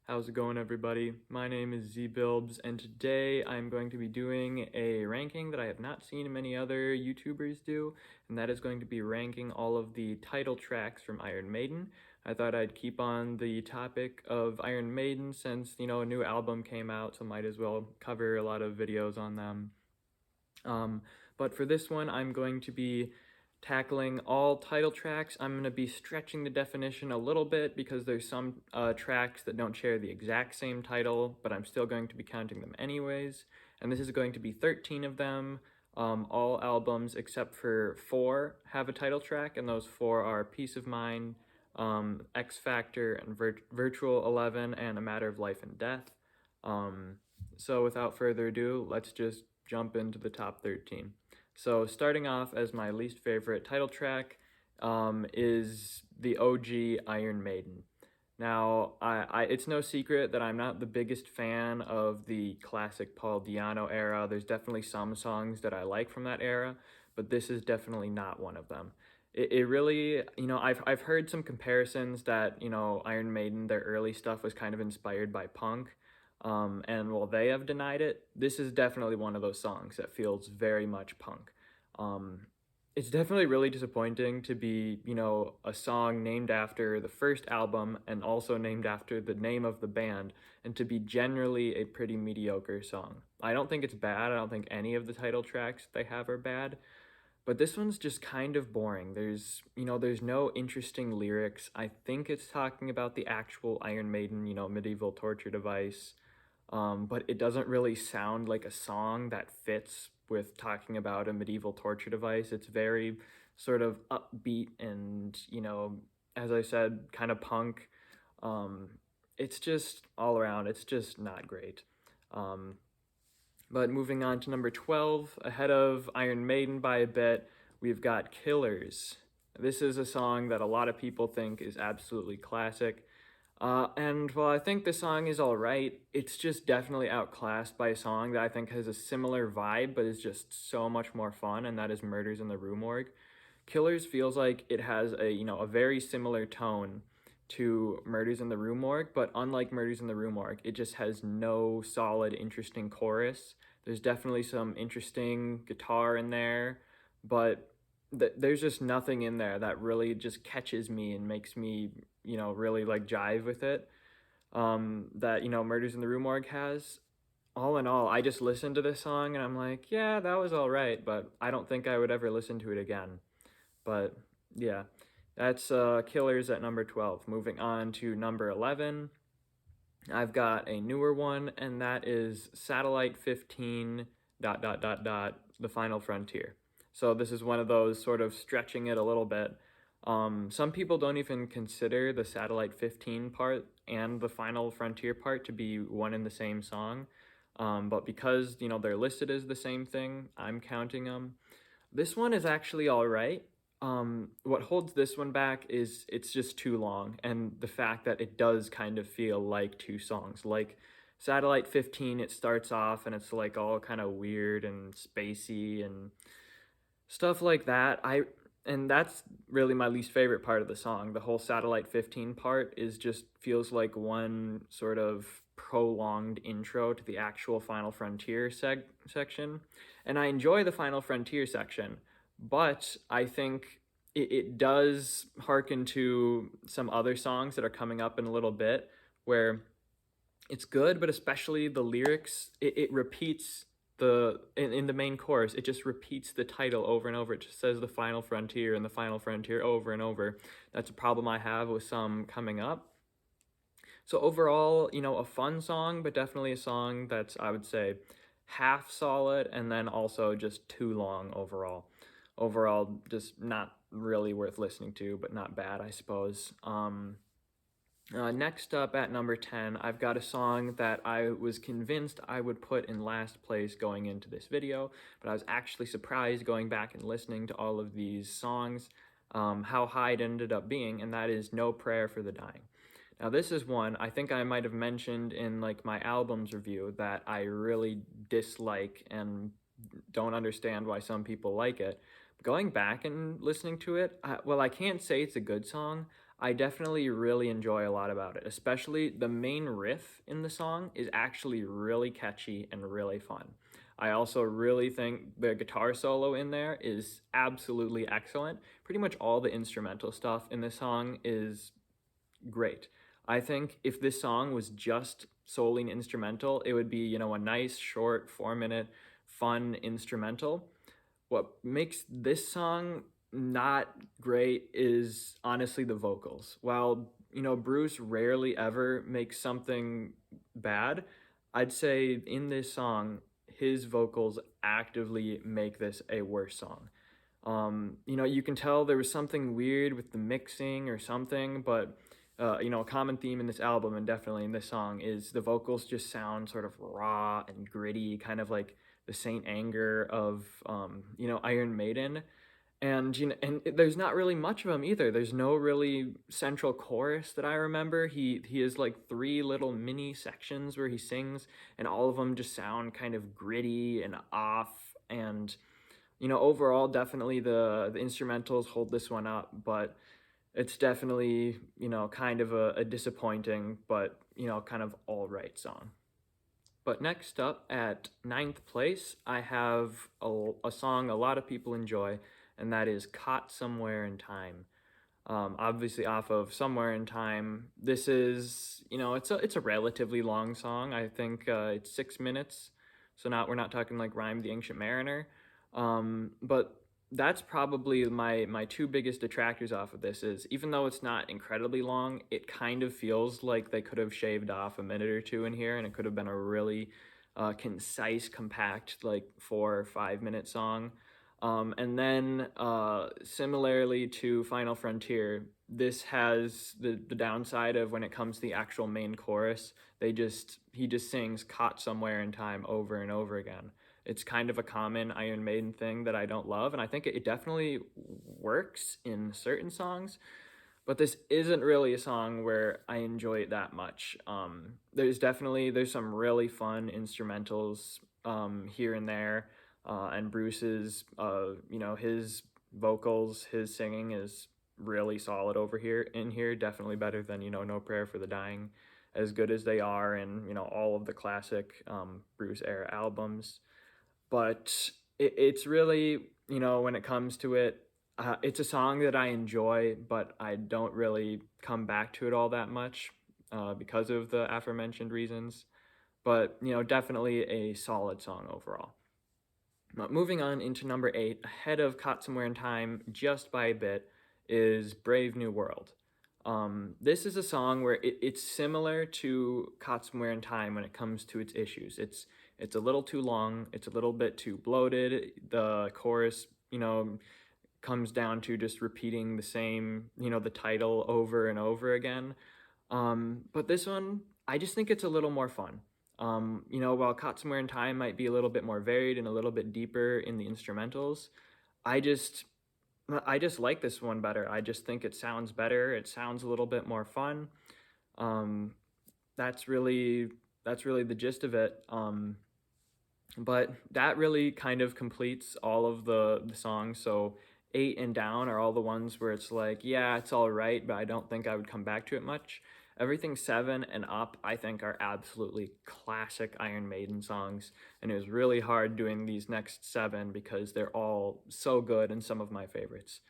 How's it going, everybody? My name is ZBilbs, and today I'm going to be doing a ranking that I have not seen many other YouTubers do, and that is going to be ranking all of the title tracks from Iron Maiden. I thought I'd keep on the topic of Iron Maiden since, a new album came out, so might as well cover a lot of videos on them. Um, but for this one, I'm going to be tackling all title tracks. I'm going to be stretching the definition a little bit because there's some tracks that don't share the exact same title, but I'm still going to be counting them anyways. And this is going to be 13 of them. All albums except for 4 have a title track, and those 4 are Peace of Mind, X Factor, and Virtual 11, and A Matter of Life and Death. So without further ado, let's just jump into the top 13. So starting off as my least favorite title track is the OG Iron Maiden. Now, it's no secret that I'm not the biggest fan of the classic Paul Di'Anno era. There's definitely some songs that I like from that era, but this is definitely not one of them. It really, I've heard some comparisons that, Iron Maiden, their early stuff was kind of inspired by punk. And while they have denied it, this is definitely one of those songs that feels very much punk. Um, it's definitely really disappointing to be, a song named after the first album and also named after the name of the band, and to be generally a pretty mediocre song. I don't think it's bad. I don't think any of the title tracks they have are bad, but this one's just kind of boring. There's no interesting lyrics. I think it's talking about the actual Iron Maiden, medieval torture device, but it doesn't really sound like a song that fits with talking about a medieval torture device. It's very sort of upbeat and, as I said, kind of punk. It's just all around, it's just not great. But moving on to number 12, ahead of Iron Maiden by a bit, we've got Killers. This is a song that a lot of people think is absolutely classic. And while I think the song is alright, it's just definitely outclassed by a song that I think has a similar vibe but is just so much more fun, and that is Murders in the Rue Morgue. Killers feels like it has a very similar tone to Murders in the Rue Morgue, but unlike Murders in the Rue Morgue, it just has no solid, interesting chorus. There's definitely some interesting guitar in there, but there's just nothing in there that really just catches me and makes me, really like jive with it. That, Murders in the Rue Morgue has. All in all, I just listened to this song and I'm like, yeah, that was all right, but I don't think I would ever listen to it again. But yeah, that's Killers at number 12. Moving on to number 11, I've got a newer one, and that is Satellite 15 ... The Final Frontier. So this is one of those sort of stretching it a little bit. Some people don't even consider the Satellite 15 part and the Final Frontier part to be one and the same song. But because, they're listed as the same thing, I'm counting them. This one is actually all right. What holds this one back is it's just too long, and the fact that it does kind of feel like 2 songs. Like Satellite 15, it starts off and it's like all kind of weird and spacey and stuff like that. And that's really my least favorite part of the song. The whole Satellite 15 part is just feels like one sort of prolonged intro to the actual Final Frontier section. And I enjoy the Final Frontier section, but I think it does hearken to some other songs that are coming up in a little bit where it's good, but especially the lyrics, it repeats in the main chorus, it just repeats the title over and over. It just says the Final Frontier and the Final Frontier over and over. That's a problem I have with some coming up. So overall, a fun song, but definitely a song that's, I would say, half solid, and then also just too long overall. Overall, just not really worth listening to, but not bad, I suppose. Next up at number 10, I've got a song that I was convinced I would put in last place going into this video, but I was actually surprised going back and listening to all of these songs, how high it ended up being, and that is No Prayer for the Dying. Now this is one I think I might have mentioned in like my albums review that I really dislike and don't understand why some people like it. Going back and listening to it, well, I can't say it's a good song. I definitely really enjoy a lot about it, especially the main riff in the song is actually really catchy and really fun. I also really think the guitar solo in there is absolutely excellent. Pretty much all the instrumental stuff in this song is great. I think if this song was just solely an instrumental, it would be, a nice, short, 4 minute, fun instrumental. What makes this song not great is honestly the vocals. While, Bruce rarely ever makes something bad, I'd say in this song, his vocals actively make this a worse song. You can tell there was something weird with the mixing or something, but a common theme in this album and definitely in this song is the vocals just sound sort of raw and gritty, kind of like the Saint Anger of Iron Maiden. And there's not really much of them either. There's no really central chorus that I remember. He has like three little mini sections where he sings, and all of them just sound kind of gritty and off. And overall, definitely the instrumentals hold this one up, but it's definitely, kind of a disappointing, but, kind of all right song. But next up at ninth place, I have a song a lot of people enjoy, and that is Caught Somewhere in Time. Obviously off of Somewhere in Time. This is, it's a relatively long song. I think it's 6 minutes, so we're not talking like Rhyme the Ancient Mariner. But that's probably my two biggest detractors off of this is even though it's not incredibly long, it kind of feels like they could have shaved off a minute or two in here, and it could have been a really concise, compact, like 4 or 5 minute song. And then, similarly to Final Frontier, this has the downside of when it comes to the actual main chorus, he just sings "Caught Somewhere in Time" over and over again. It's kind of a common Iron Maiden thing that I don't love, and I think it definitely works in certain songs, but this isn't really a song where I enjoy it that much. There's some really fun instrumentals here and there, and Bruce's his vocals, his singing is really solid over here in here. Definitely better than No Prayer for the Dying, as good as they are in all of the classic Bruce era albums. But it's really when it comes to it, it's a song that I enjoy, but I don't really come back to it all that much because of the aforementioned reasons. But definitely a solid song overall. Moving on into number 8, ahead of Caught Somewhere in Time just by a bit, is Brave New World. This is a song where it's similar to Caught Somewhere in Time when it comes to its issues. It's a little too long. It's a little bit too bloated. The chorus, comes down to just repeating the same, the title over and over again. But this one, I just think it's a little more fun. While Caught Somewhere in Time might be a little bit more varied and a little bit deeper in the instrumentals, I just like this one better. I just think it sounds better. It sounds a little bit more fun. That's really the gist of it. But that really kind of completes all of the songs. So 8 and down are all the ones where it's like, yeah, it's all right, but I don't think I would come back to it much. Everything 7 and up, I think, are absolutely classic Iron Maiden songs, and it was really hard doing these next 7 because they're all so good and some of my favorites.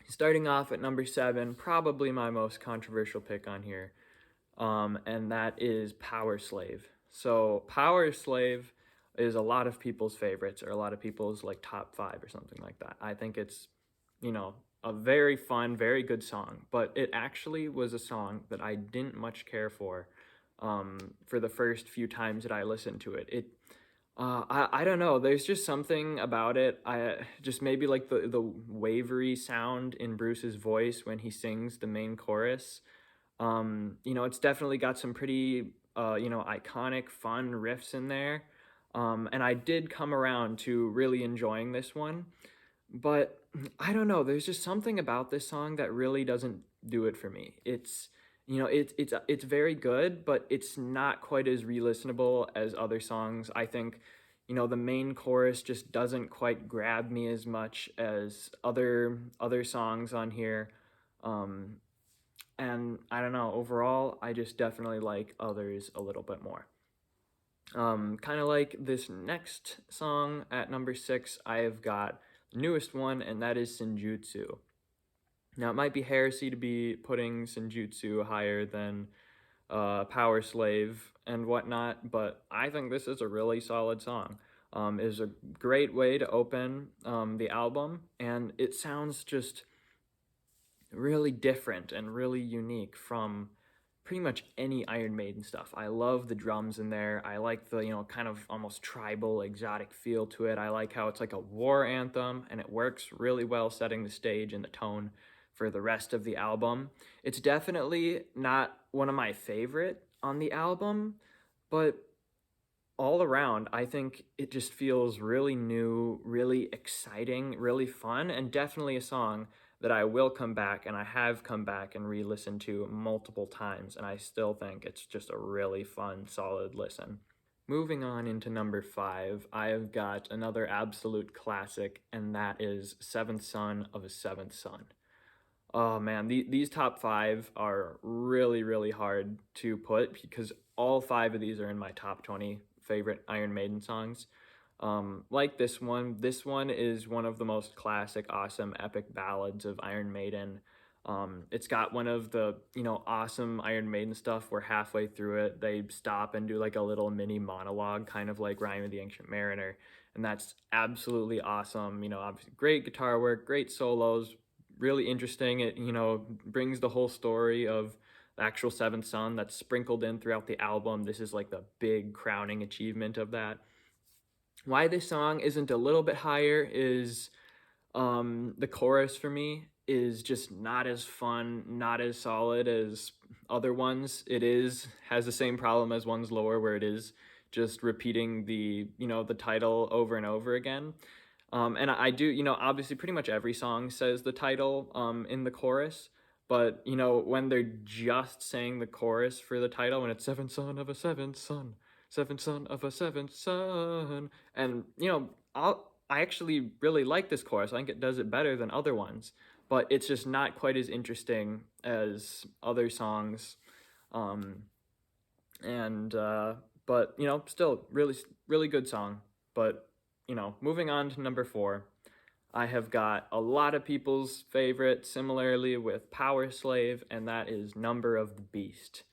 Starting off at number 7, probably my most controversial pick on here, and that is Powerslave. So Powerslave is a lot of people's favorites, or a lot of people's like top 5 or something like that. I think it's, a very fun, very good song, but it actually was a song that I didn't much care for the first few times that I listened to it. I don't know. There's just something about it. I just maybe like the wavery sound in Bruce's voice when he sings the main chorus. It's definitely got some pretty iconic, fun riffs in there. And I did come around to really enjoying this one. But I don't know, there's just something about this song that really doesn't do it for me. It's very good, but it's not quite as re-listenable as other songs. I think, the main chorus just doesn't quite grab me as much as other songs on here. Um, and I don't know, overall, I just definitely like others a little bit more. Kind of like this next song at number 6, I have got the newest one, and that is Senjutsu. Now, it might be heresy to be putting Senjutsu higher than Powerslave and whatnot, but I think this is a really solid song. It is a great way to open the album, and it sounds just really different and really unique from pretty much any Iron Maiden stuff. I love the drums in there. I like the, kind of almost tribal, exotic feel to it. I like how it's like a war anthem, and it works really well setting the stage and the tone for the rest of the album. It's definitely not one of my favorite on the album, but all around, I think it just feels really new, really exciting, really fun, and definitely a song that I will come back, and I have come back and re-listened to multiple times, and I still think it's just a really fun, solid listen. Moving on into number 5, I have got another absolute classic, and that is Seventh Son of a Seventh Son. Oh man, these top 5 are really, really hard to put because all 5 of these are in my top 20 favorite Iron Maiden songs. Like this one is one of the most classic, awesome, epic ballads of Iron Maiden. It's got one of the, awesome Iron Maiden stuff where halfway through it, they stop and do like a little mini monologue, kind of like Rhyme of the Ancient Mariner. And that's absolutely awesome. Obviously great guitar work, great solos, really interesting. It, brings the whole story of the actual Seventh Son that's sprinkled in throughout the album. This is like the big crowning achievement of that. Why this song isn't a little bit higher is the chorus for me is just not as fun, not as solid as other ones. Has the same problem as ones lower, where it is just repeating the title over and over again. And I do, obviously pretty much every song says the title in the chorus, but when they're just saying the chorus for the title, when it's seventh son of a seventh son, seventh son of a seventh son, and I actually really like this chorus. I think it does it better than other ones, but it's just not quite as interesting as other songs. Um, and but still really, really good song. But moving on to number 4, I have got a lot of people's favorite, similarly with Powerslave, and that is Number of the Beast.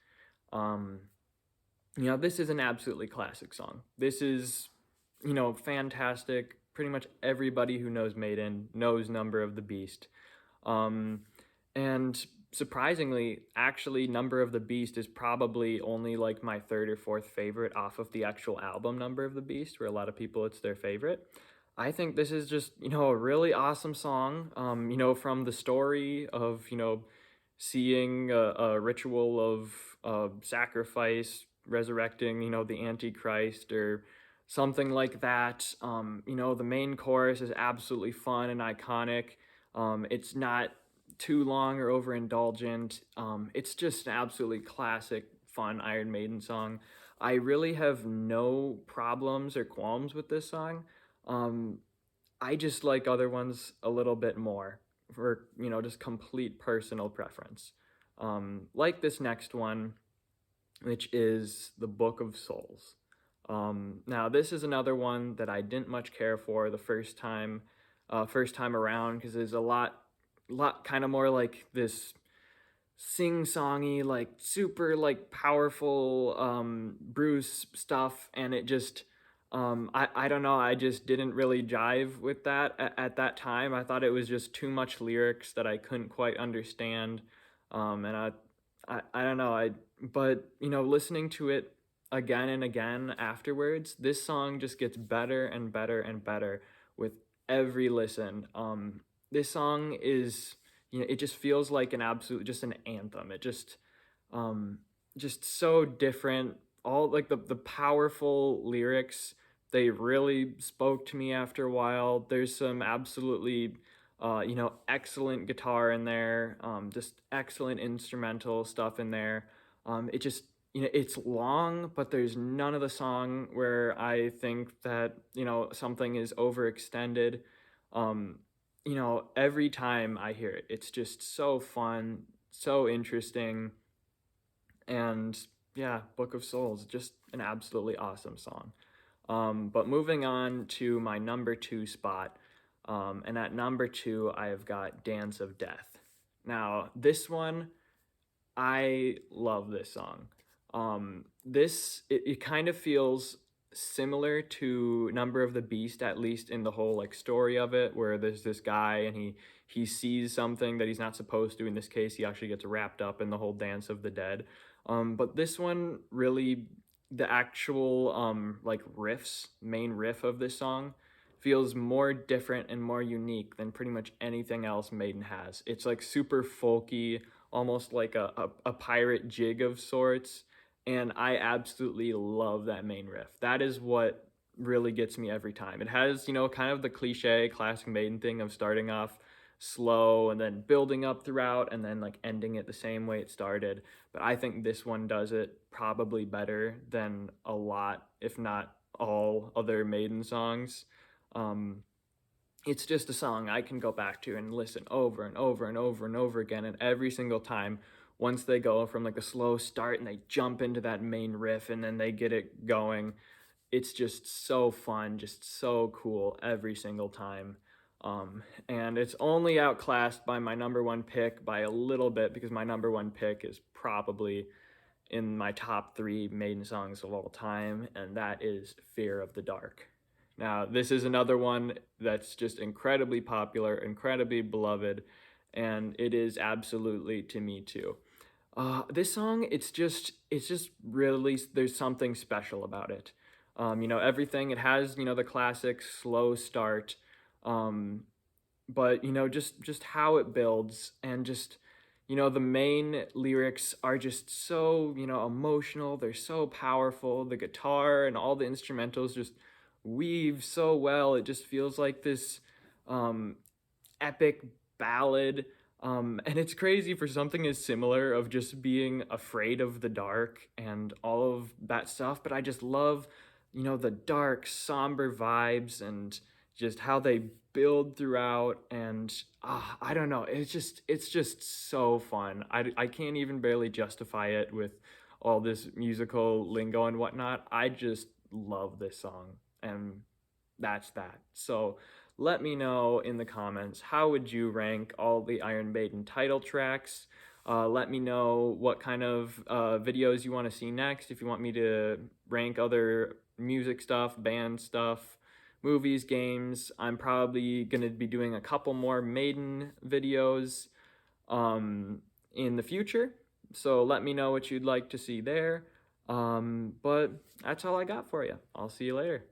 This is an absolutely classic song. This is, fantastic. Pretty much everybody who knows Maiden knows Number of the Beast. And surprisingly, actually, Number of the Beast is probably only like my third or fourth favorite off of the actual album Number of the Beast, where a lot of people it's their favorite. I think this is just, a really awesome song, from the story of, seeing a ritual of sacrifice, resurrecting, the Antichrist or something like that. The main chorus is absolutely fun and iconic. It's not too long or overindulgent. It's just an absolutely classic, fun Iron Maiden song. I really have no problems or qualms with this song. I just like other ones a little bit more for, just complete personal preference. Like this next one, which is The Book of Souls. Now, this is another one that I didn't much care for the first time around, because there's a lot kind of more like this sing-songy, like super like powerful Bruce stuff, and it just I don't know, I just didn't really jive with that at that time. I thought it was just too much lyrics that I couldn't quite understand. And I don't know, but listening to it again and again afterwards, this song just gets better and better and better with every listen. This song is, it just feels like an absolute, just an anthem. It just so different. All like the powerful lyrics, they really spoke to me after a while. There's some absolutely, excellent guitar in there. Just excellent instrumental stuff in there. It just, it's long, but there's none of the song where I think that, something is overextended. every time I hear it, it's just so fun, so interesting, and yeah, Book of Souls, just an absolutely awesome song. But moving on to my number two spot, and at number two, I have got Dance of Death. Now, this one, I love this song. It kind of feels similar to Number of the Beast, at least in the whole like story of it, where there's this guy and he sees something that he's not supposed to. In this case, he actually gets wrapped up in the whole Dance of the Dead. But this one really, the actual like main riff of this song feels more different and more unique than pretty much anything else Maiden has. It's like super folky, almost like a pirate jig of sorts, and I absolutely love that main riff. That is what really gets me every time. It has, kind of the cliche classic Maiden thing of starting off slow and then building up throughout and then like ending it the same way it started. But I think this one does it probably better than a lot, if not all, other Maiden songs. Um, it's just a song I can go back to and listen over and over and over and over again. And every single time, once they go from like a slow start and they jump into that main riff and then they get it going, it's just so fun, just so cool every single time. And it's only outclassed by my number one pick by a little bit, because my number one pick is probably in my top three Maiden songs of all time, and that is Fear of the Dark. Now, this is another one that's just incredibly popular, incredibly beloved, and it is absolutely to me too. This song, it's just really, there's something special about it. Everything, it has, the classic slow start, um, but just how it builds, and just the main lyrics are just so emotional, they're so powerful, the guitar and all the instrumentals just weave so well. It just feels like this um epic ballad. And it's crazy for something as similar of just being afraid of the dark and all of that stuff, but I just love, the dark, somber vibes and just how they build throughout. And I don't know, it's just so fun. I can't even barely justify it with all this musical lingo and whatnot. I just love this song, and that's that. So let me know in the comments, how would you rank all the Iron Maiden title tracks? Let me know what kind of videos you want to see next. If you want me to rank other music stuff, band stuff, movies, games, I'm probably going to be doing a couple more Maiden videos in the future. So let me know what you'd like to see there. But that's all I got for you. I'll see you later.